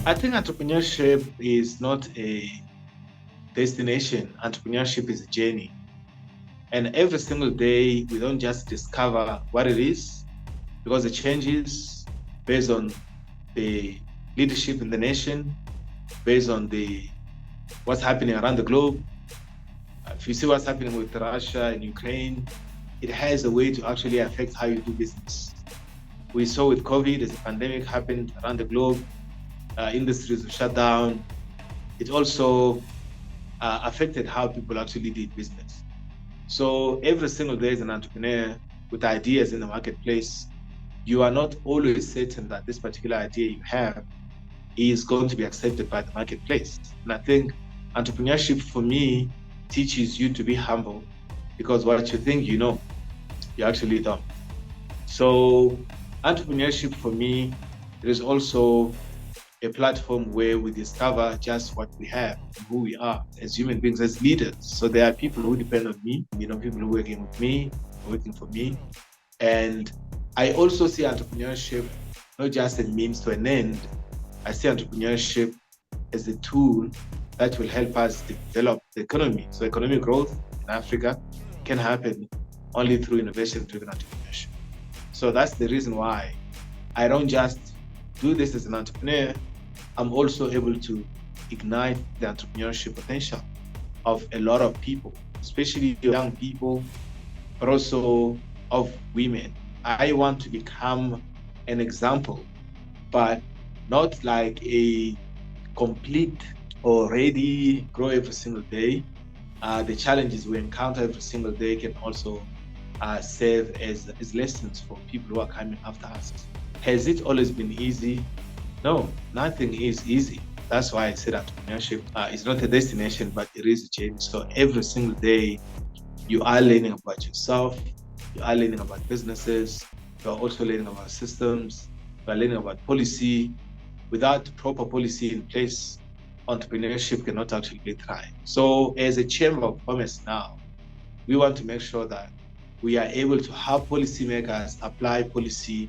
I think entrepreneurship is not a destination. Entrepreneurship is a journey. And every single day, we don't just discover what it is, because it changes based on the leadership in the nation, based on the what's happening around the globe. If you see what's happening with Russia and Ukraine, it has a way to actually affect how you do business. We saw with COVID, as the pandemic happened around the globe, industries were shut down. It also affected how people actually did business. So every single day as an entrepreneur with ideas in the marketplace, you are not always certain that this particular idea you have is going to be accepted by the marketplace. And I think entrepreneurship for me teaches you to be humble, because what you think you know, you actually don't. So entrepreneurship for me, it is also a platform where we discover just what we have, who we are as human beings, as leaders. So there are people who depend on me, people who are working with me, working for me. And I also see entrepreneurship not just a means to an end. I see entrepreneurship as a tool that will help us develop the economy. So economic growth in Africa can happen only through innovation-driven entrepreneurship. So that's the reason why I don't just do this as an entrepreneur. I'm also able to ignite the entrepreneurship potential of a lot of people, especially young people, but also of women. I want to become an example, but not like a complete or ready grow every single day. The challenges we encounter every single day can also serve as lessons for people who are coming after us. Has it always been easy? No, nothing is easy. That's why I said entrepreneurship is not a destination, but it is a journey. So every single day, you are learning about yourself, you are learning about businesses, you are also learning about systems, you are learning about policy. Without proper policy in place, entrepreneurship cannot actually thrive. So as a Chamber of Commerce now, we want to make sure that we are able to help policymakers apply policy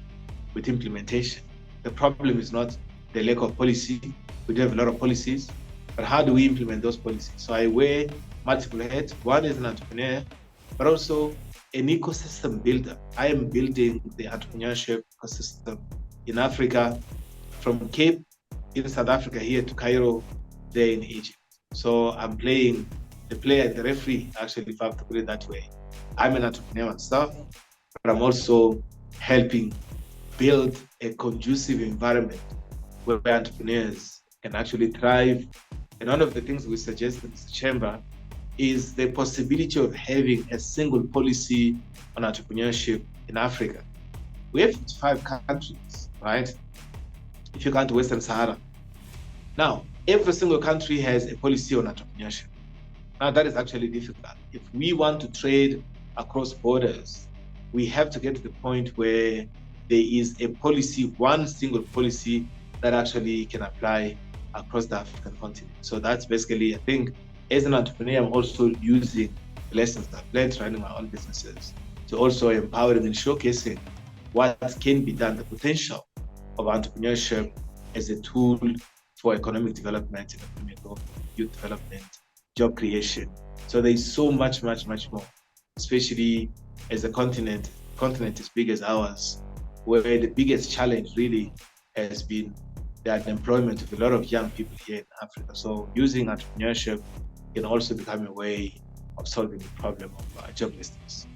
with implementation. The problem is not the lack of policy. We do have a lot of policies, but how do we implement those policies? So I wear multiple hats. One is an entrepreneur, but also an ecosystem builder. I am building the entrepreneurship ecosystem in Africa, from Cape in South Africa here to Cairo there in Egypt. So I'm playing the player, the referee, actually, if I have to put it that way. I'm an entrepreneur myself, but I'm also helping build a conducive environment where entrepreneurs can actually thrive. And one of the things we suggest in this chamber is the possibility of having a single policy on entrepreneurship in Africa. We have 55 countries, right? If you count Western Sahara. Now, every single country has a policy on entrepreneurship. Now, that is actually difficult. If we want to trade across borders, we have to get to the point where there is a policy, one single policy that actually can apply across the African continent. So that's basically, I think, as an entrepreneur, I'm also using the lessons that I've learned running my own businesses to also empowering and showcasing what can be done, the potential of entrepreneurship as a tool for economic development, economic growth, youth development, job creation. So there is so much more, especially as a continent as big as ours, where the biggest challenge really has been the unemployment of a lot of young people here in Africa. So using entrepreneurship can also become a way of solving the problem of joblessness.